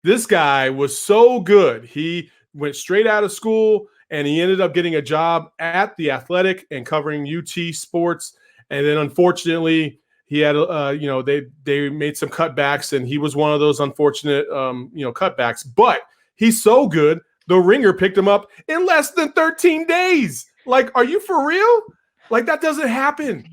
This guy was so good. He went straight out of school and he ended up getting a job at the Athletic and covering UT sports. And then unfortunately, he had they made some cutbacks, and he was one of those unfortunate cutbacks. But he's so good, the Ringer picked him up in less than 13 days. Like, are you for real? Like, that doesn't happen.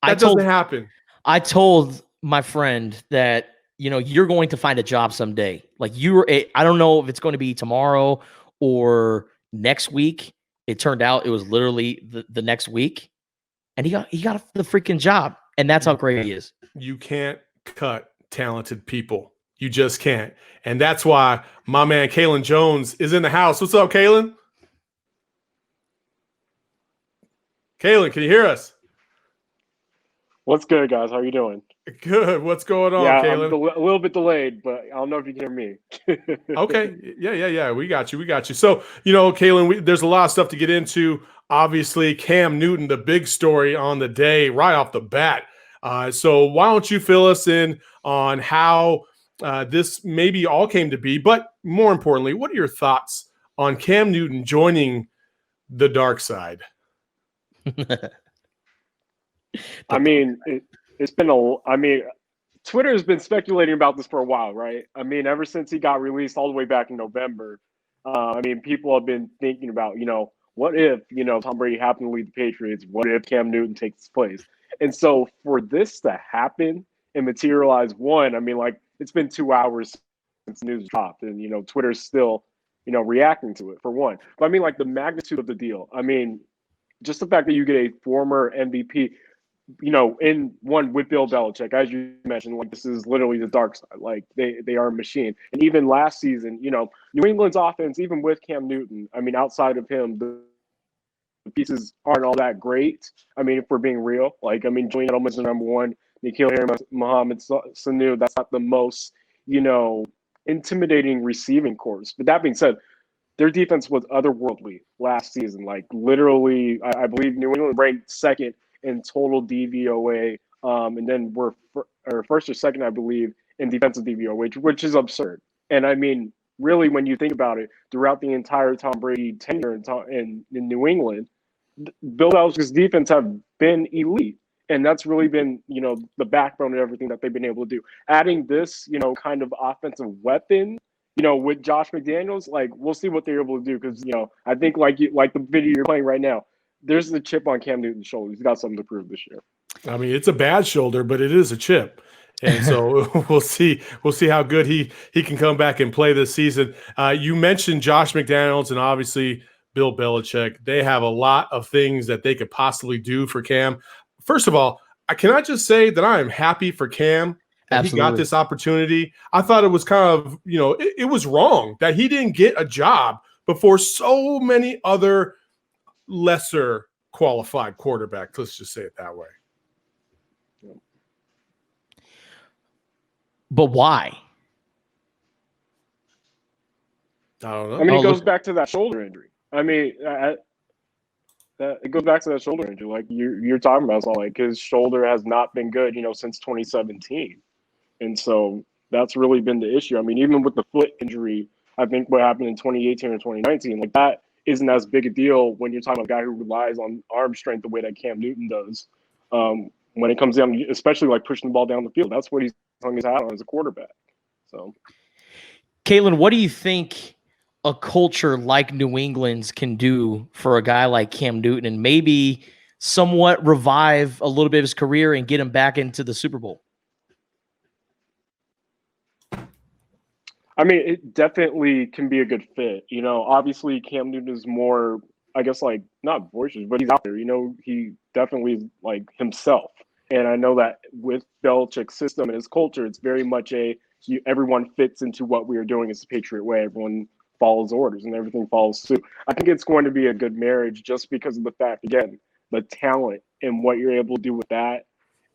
Doesn't happen. I told my friend that, you're going to find a job someday. Like, I don't know if it's going to be tomorrow or next week. It turned out it was literally the next week, and he got the freaking job. And that's how great he is. You can't cut talented people. You just can't. And that's why my man Kaelen Jones is in the house. What's up, Kaelen? Kaelen, can you hear us? What's good, guys? How are you doing? Good. What's going on, Kaelen? I'm a little bit delayed, but I don't know if you can hear me. Okay. Yeah. We got you. So, Kaelen, there's a lot of stuff to get into. Obviously, Cam Newton, the big story on the day right off the bat. So why don't you fill us in on how this maybe all came to be, but more importantly, what are your thoughts on Cam Newton joining the dark side? I mean, Twitter has been speculating about this for a while, right? I mean, ever since he got released all the way back in November, people have been thinking about, what if, Tom Brady happened to lead the Patriots? What if Cam Newton takes his place? And so for this to happen and materialize, it's been 2 hours since the news dropped, and, Twitter's still, reacting to it, for one. But the magnitude of the deal. Just the fact that you get a former MVP, in one with Bill Belichick, as you mentioned, this is literally the dark side. They are a machine. And even last season, New England's offense, even with Cam Newton, outside of him, the pieces aren't all that great. If we're being real, Julian Edelman's the number one, Nikhil Harry, Mohamed Sanu, that's not the most, intimidating receiving course. But that being said, their defense was otherworldly last season. Literally, I believe New England ranked second in total DVOA, and then we're first or second, I believe, in defensive DVOA, which is absurd. And really, when you think about it, throughout the entire Tom Brady tenure in New England, Bill Belichick's defense have been elite. And that's really been, the backbone of everything that they've been able to do. Adding this, kind of offensive weapon, with Josh McDaniels, we'll see what they're able to do. Because, I think like the video you're playing right now, there's the chip on Cam Newton's shoulder. He's got something to prove this year. It's a bad shoulder, but it is a chip. And so we'll see how good he can come back and play this season. You mentioned Josh McDaniels and obviously Bill Belichick. They have a lot of things that they could possibly do for Cam. First of all, can I just say that I am happy for Cam that Absolutely. He got this opportunity. I thought it was kind of, it was wrong that he didn't get a job before so many other lesser qualified quarterbacks. Let's just say it that way. But why? I don't know. It goes back to that shoulder injury. It goes back to that shoulder injury. Like you're talking about, his shoulder has not been good, since 2017. And so that's really been the issue. Even with the foot injury, I think what happened in 2018 or 2019, that isn't as big a deal when you're talking about a guy who relies on arm strength the way that Cam Newton does. When it comes down, especially pushing the ball down the field, that's what he's hung his hat on as a quarterback. So, Kaelen, what do you think a culture like New England's can do for a guy like Cam Newton and maybe somewhat revive a little bit of his career and get him back into the Super Bowl? It definitely can be a good fit. Obviously Cam Newton is more, I guess, not boisterous, but he's out there. He definitely is himself. And I know that with Belichick's system and his culture, it's very much everyone fits into what we are doing as the Patriot way. Everyone follows orders and everything follows suit. I think it's going to be a good marriage just because of the fact, again, the talent and what you're able to do with that.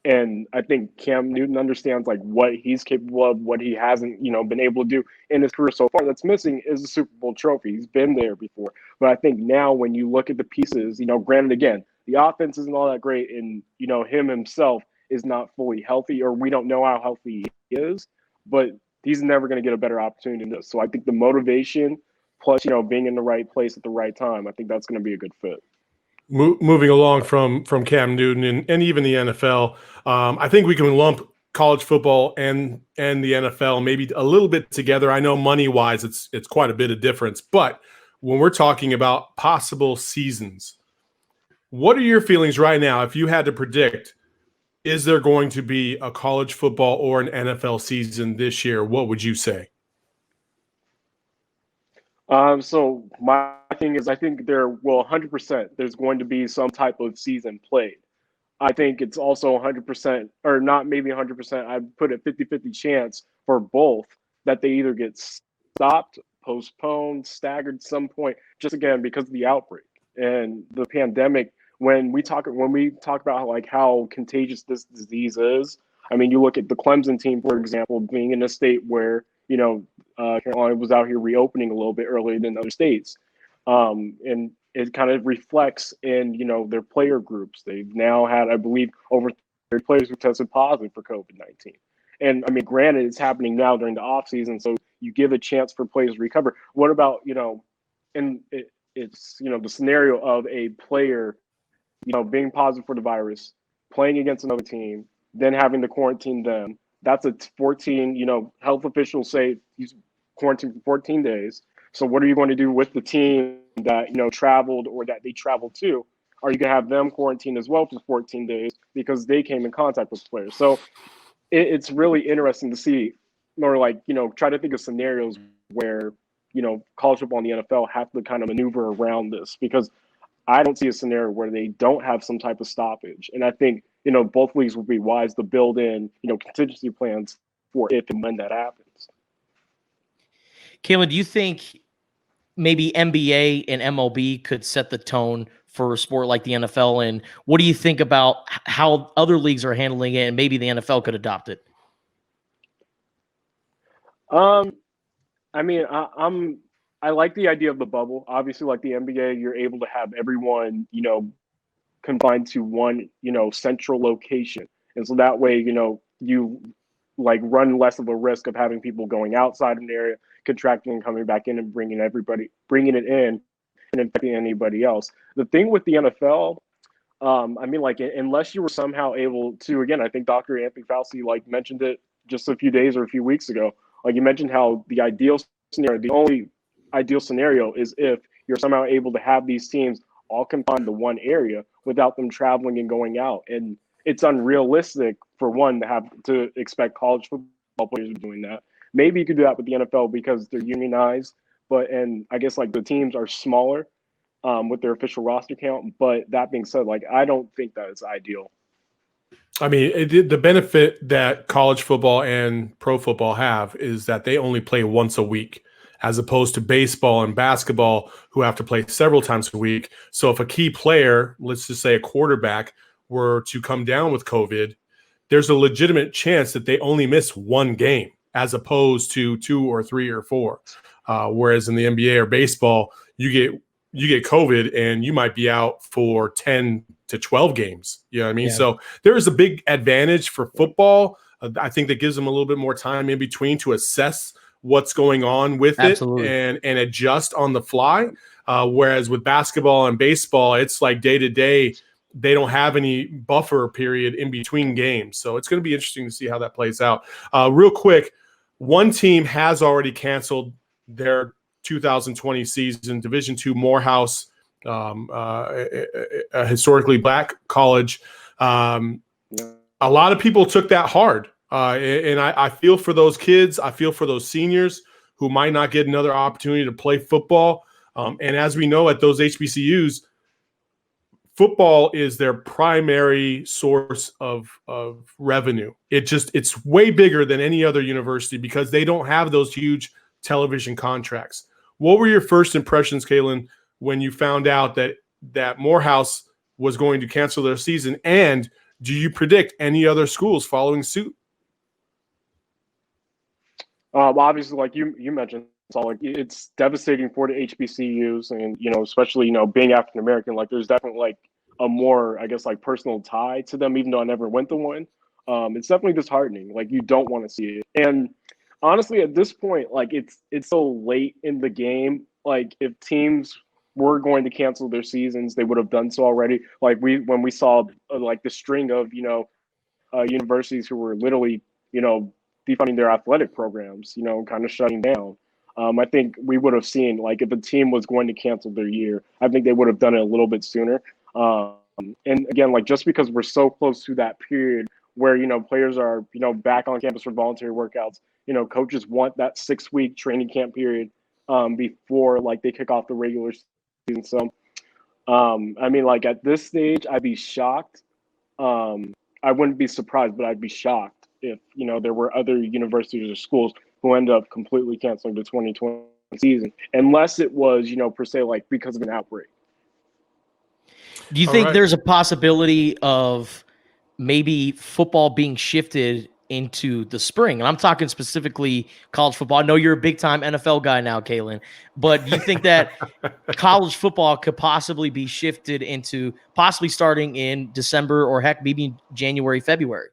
And I think Cam Newton understands what he's capable of, what he hasn't, been able to do in his career so far. That's missing is the Super Bowl trophy. He's been there before. But I think now when you look at the pieces, granted, again, the offense isn't all that great, and him himself is not fully healthy, or we don't know how healthy he is. But he's never going to get a better opportunity than this. So I think the motivation plus, being in the right place at the right time, I think that's going to be a good fit. Moving along from Cam Newton and even the NFL, I think we can lump college football and the NFL maybe a little bit together. I know money wise, it's quite a bit of difference, but when we're talking about possible seasons, what are your feelings right now? If you had to predict, is there going to be a college football or an NFL season this year? What would you say? So my thing is, I think 100%, there's going to be some type of season played. I think it's also 100%, or not maybe 100%, I put a 50-50 chance for both that they either get stopped, postponed, staggered some point, just again, because of the outbreak and the pandemic. When we talk about like how contagious this disease is, I mean, you look at the Clemson team, for example, being in a state where, Carolina was out here reopening a little bit earlier than other states. And it kind of reflects in, their player groups. They've now had, I believe, over 30 players who tested positive for COVID-19. And I mean, granted, it's happening now during the off season, so you give a chance for players to recover. What about, it's the scenario of a player, being positive for the virus, playing against another team, then having to quarantine them. That's a 14, health officials say he's quarantined for 14 days. So what are you going to do with the team that, traveled or that they traveled to? Are you going to have them quarantine as well for 14 days because they came in contact with players? So it's really interesting to see, or like, try to think of scenarios where, college football and the NFL have to kind of maneuver around this, because I don't see a scenario where they don't have some type of stoppage. And I think, both leagues would be wise to build in, contingency plans for if and when that happens. Kaelen, do you think maybe NBA and MLB could set the tone for a sport like the NFL? And what do you think about how other leagues are handling it, and maybe the NFL could adopt it? I mean, I like the idea of the bubble. Obviously, like the NBA, you're able to have everyone, confined to one, central location. And so that way, you like run less of a risk of having people going outside an area, contracting and coming back in and bringing it in and infecting anybody else. The thing with the NFL, I mean, like, unless you were somehow able to, again, I think Dr. Anthony Fauci, like, mentioned it just a few days or a few weeks ago. Like, you mentioned how the only ideal scenario is if you're somehow able to have these teams all confined to one area without them traveling and going out. And it's unrealistic for one to expect college football players doing that. Maybe you could do that with the NFL because they're unionized, and I guess like the teams are smaller with their official roster count. But that being said, like, I don't think that is ideal. I mean, the benefit that college football and pro football have is that they only play once a week, as opposed to baseball and basketball, who have to play several times a week. So if a key player, let's just say a quarterback, were to come down with COVID, there's a legitimate chance that they only miss one game, as opposed to 2 or 3 or 4. Whereas in the NBA or baseball, you get COVID and you might be out for 10 to 12 games. You know what I mean? Yeah. So there is a big advantage for football. I think that gives them a little bit more time in between to assess what's going on with Absolutely. it and adjust on the fly. Whereas with basketball and baseball, it's like day to day. They don't have any buffer period in between games. So it's going to be interesting to see how that plays out. Real quick, one team has already canceled their 2020 season, Division II Morehouse, a historically black college. A lot of people took that hard. And I feel for those kids. I feel for those seniors who might not get another opportunity to play football. And as we know at those HBCUs, football is their primary source of revenue. It's way bigger than any other university because they don't have those huge television contracts. What were your first impressions, Kaelen, when you found out that Morehouse was going to cancel their season? And do you predict any other schools following suit? Obviously, like you mentioned, so like it's devastating for the HBCUs, and especially being African American. Like, there's definitely like a more, I guess, like personal tie to them, even though I never went to one. It's definitely disheartening. Like, you don't want to see it, and honestly, at this point, like it's so late in the game. Like if teams were going to cancel their seasons, they would have done so already. Like when we saw like the string of universities who were literally defunding their athletic programs, kind of shutting down. I think we would have seen like if a team was going to cancel their year, I think they would have done it a little bit sooner. And again, like just because we're so close to that period where players are back on campus for voluntary workouts, coaches want that 6 week training camp period before like they kick off the regular season. So I mean, like at this stage, I'd be shocked. I wouldn't be surprised, but I'd be shocked if there were other universities or schools who end up completely canceling the 2020 season, unless it was per se like because of an outbreak. Do you All think right. there's a possibility of maybe football being shifted into the spring? And I'm talking specifically college football. I know you're a big time NFL guy now, Kaelen, but do you think that college football could possibly be shifted into possibly starting in December or heck, maybe January, February?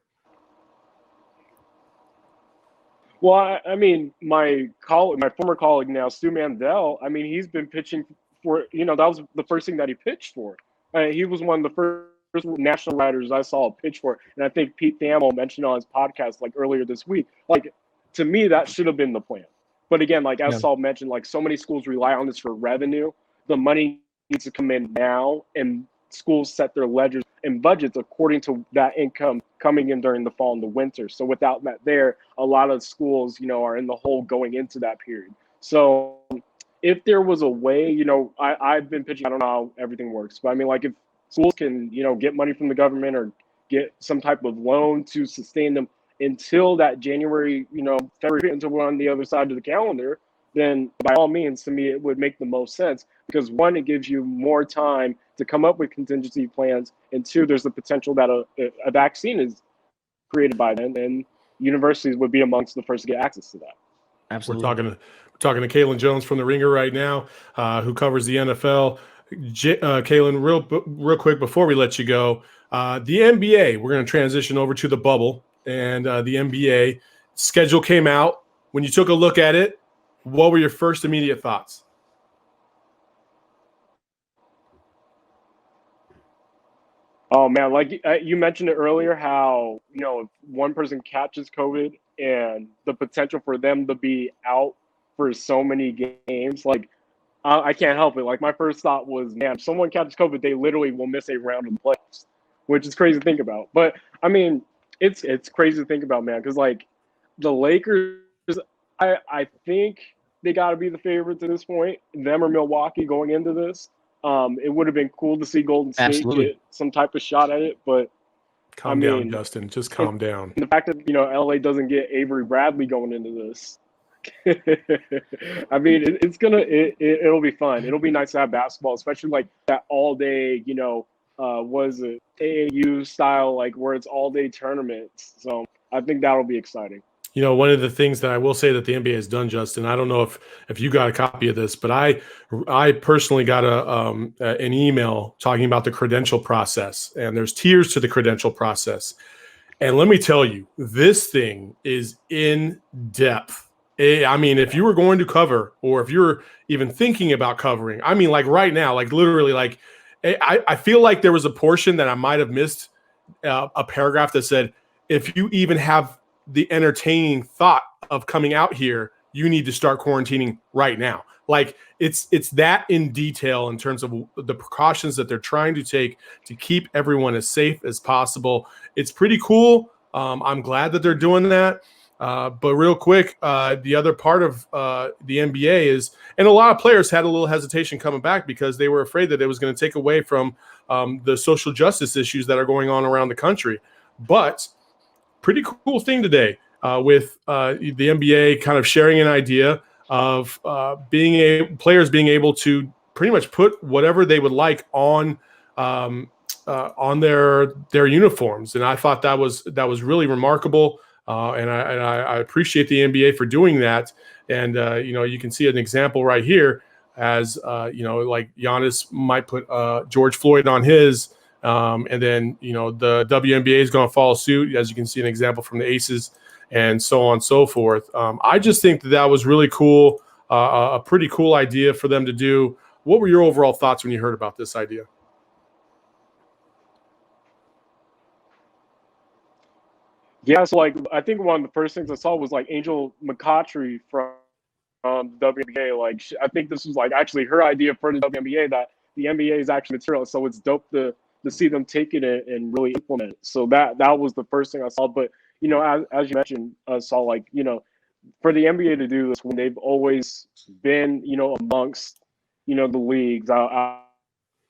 Well, I mean, my former colleague now, Stu Mandel. I mean, he's been pitching for that was the first thing that he pitched for. He was one of the first national writers I saw pitch for, and I think Pete Thamel mentioned on his podcast like earlier this week. Like to me, that should have been the plan. But again, like as Saul mentioned, like so many schools rely on this for revenue. The money needs to come in now, and schools set their ledgers and budgets according to that income coming in during the fall and the winter. So without that there, a lot of schools, are in the hole going into that period. So if there was a way, I've been pitching, I don't know how everything works, but I mean, like if schools can, get money from the government or get some type of loan to sustain them until that January, February, until we're on the other side of the calendar, then by all means, to me, it would make the most sense because one, it gives you more time to come up with contingency plans, and two, there's the potential that a vaccine is created by then, and universities would be amongst the first to get access to that. Absolutely. We're talking to Kaelen Jones from the Ringer right now, who covers the NFL. Kaelen, real quick before we let you go, the NBA. We're going to transition over to the bubble, and the NBA schedule came out. When you took a look at it, what were your first immediate thoughts? Oh man, like you mentioned it earlier, how if one person catches COVID and the potential for them to be out for so many games, like I can't help it. Like my first thought was, man, if someone catches COVID, they literally will miss a round of the playoffs, which is crazy to think about. But I mean, it's crazy to think about, man, because like the Lakers, I think they got to be the favorites at this point. Them or Milwaukee going into this. It would have been cool to see Golden State get some type of shot at it, but calm down, Justin. Just calm down. The fact that LA doesn't get Avery Bradley going into this, I mean, it'll be fun. It'll be nice to have basketball, especially like that all day. Was it AAU style, like where it's all day tournaments? So I think that'll be exciting. One of the things that I will say that the NBA has done, Justin, I don't know if you got a copy of this, but I personally got an email talking about the credential process, and there's tiers to the credential process. And let me tell you, this thing is in depth. I mean, if you were going to cover, or if you're even thinking about covering, I mean, like right now, like literally, like I feel like there was a portion that I might have missed, a paragraph that said, if you even have the entertaining thought of coming out here, you need to start quarantining right now. Like it's that in detail in terms of the precautions that they're trying to take to keep everyone as safe as possible. It's pretty cool. I'm glad that they're doing that. But real quick, the other part of the NBA is, and a lot of players had a little hesitation coming back because they were afraid that it was going to take away from the social justice issues that are going on around the country. But pretty cool thing today with the NBA kind of sharing an idea of players being able to pretty much put whatever they would like on their uniforms, and I thought that was really remarkable, and I appreciate the NBA for doing that. And you can see an example right here as like Giannis might put George Floyd on his. And then, the WNBA is going to follow suit. As you can see, an example from the Aces and so on and so forth. I just think that was really cool, a pretty cool idea for them to do. What were your overall thoughts when you heard about this idea? Yeah, so like I think one of the first things I saw was like Angel McCoughtry from the WNBA. Like I think this was like actually her idea for the WNBA, that the NBA is actually material. So it's dope to see them take it and really implement it. So that was the first thing I saw. But you know, as you mentioned, saw like, you know, for the NBA to do this when they've always been, you know, amongst, you know, the leagues out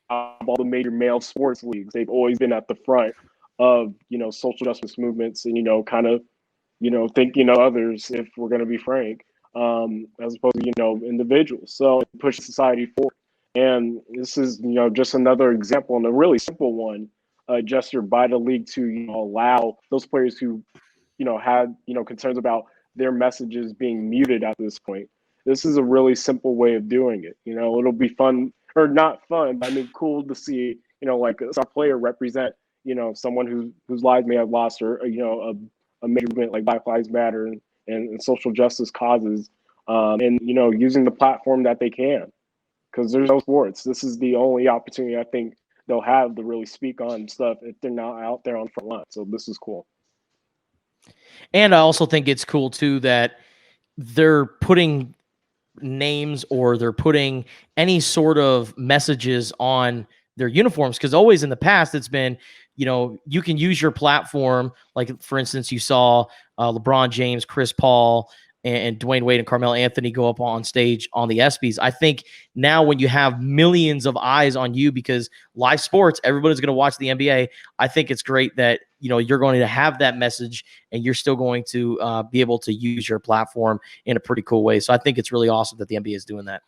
of all the major male sports leagues, they've always been at the front of, you know, social justice movements and, you know, kind of, you know, thinking of others, if we're going to be frank, as opposed to, you know, individuals. So push society forward. And this is, you know, just another example, and a really simple one, gesture by the league to, you know, allow those players who, you know, had, you know, concerns about their messages being muted at this point. This is a really simple way of doing it. You know, it'll be fun, or not fun, but I mean, cool to see, you know, like a player represent, you know, someone whose lives may have lost, or you know, a major movement like Black Lives Matter and social justice causes, and you know, using the platform that they can, because there's no sports. This is the only opportunity I think they'll have to really speak on stuff if they're not out there on the front line. So this is cool. And I also think it's cool too that they're putting names, or they're putting any sort of messages on their uniforms, because always in the past it's been, you know, you can use your platform, like for instance you saw LeBron James, Chris Paul, and Dwayne Wade and Carmelo Anthony go up on stage on the ESPYs. I think now when you have millions of eyes on you, because live sports, everybody's going to watch the NBA, I think it's great that, you know, you're going to have that message and you're still going to be able to use your platform in a pretty cool way. So I think it's really awesome that the NBA is doing that.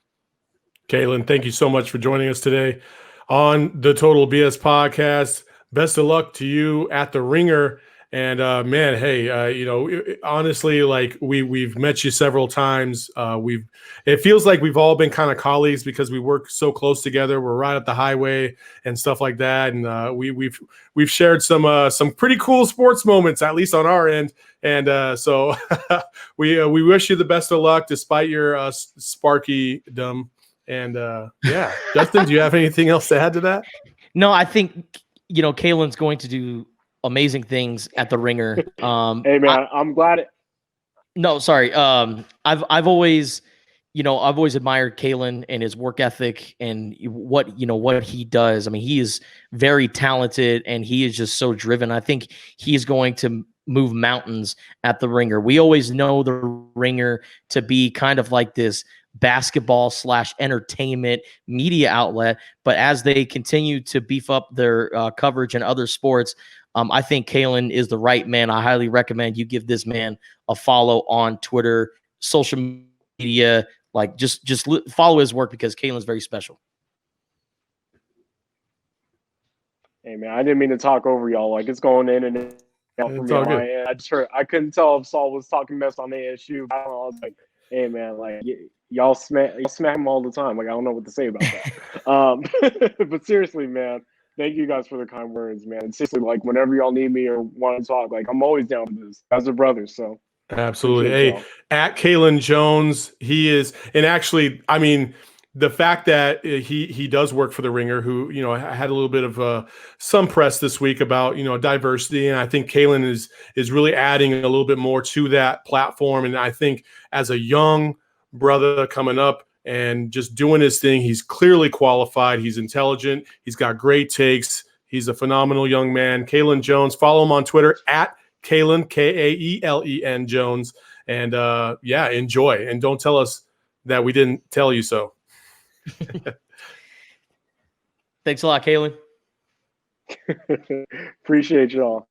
Kaelen, thank you so much for joining us today on the Total BS podcast. Best of luck to you at the Ringer. And man, hey, you know, honestly, like we've met you several times. It feels like we've all been kind of colleagues because we work so close together. We're right at the highway and stuff like that. And we've shared some pretty cool sports moments, at least on our end. And so we wish you the best of luck despite your sparky-dom. And yeah, Justin, do you have anything else to add to that? No, I think, you know, Kaelen's going to do amazing things at the Ringer. Hey man, I'm glad it. No, sorry. I've always, you know, I've always admired Kaelen and his work ethic and what, you know, what he does. I mean, he is very talented and he is just so driven. I think he's going to move mountains at the Ringer. We always know the Ringer to be kind of like this basketball / entertainment media outlet, but as they continue to beef up their coverage in other sports, I think Kaelen is the right man. I highly recommend you give this man a follow on Twitter, social media. Like just follow his work, because Kaelen's very special. Hey man, I didn't mean to talk over y'all. Like it's going in and out for me on my end. I just heard, I couldn't tell if Saul was talking mess on the ASU. I was like, hey man, like y'all smack him all the time. Like I don't know what to say about that. But seriously, man, thank you guys for the kind words, man. And seriously, like whenever y'all need me or want to talk, like I'm always down for this as a brother. So absolutely. Hey, at Kaelen Jones, he is, and actually, I mean, the fact that he does work for the Ringer, who, you know, had a little bit of some press this week about, you know, diversity, and I think Kaelen is really adding a little bit more to that platform. And I think as a young brother coming up and just doing his thing, he's clearly qualified. He's intelligent. He's got great takes. He's a phenomenal young man. Kaelen Jones. Follow him on Twitter at Kaelen, Kaelen Jones. And yeah, enjoy. And don't tell us that we didn't tell you so. Thanks a lot, Kaelen. Appreciate y'all.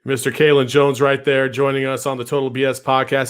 Mr. Kaelen Jones right there joining us on the Total BS podcast.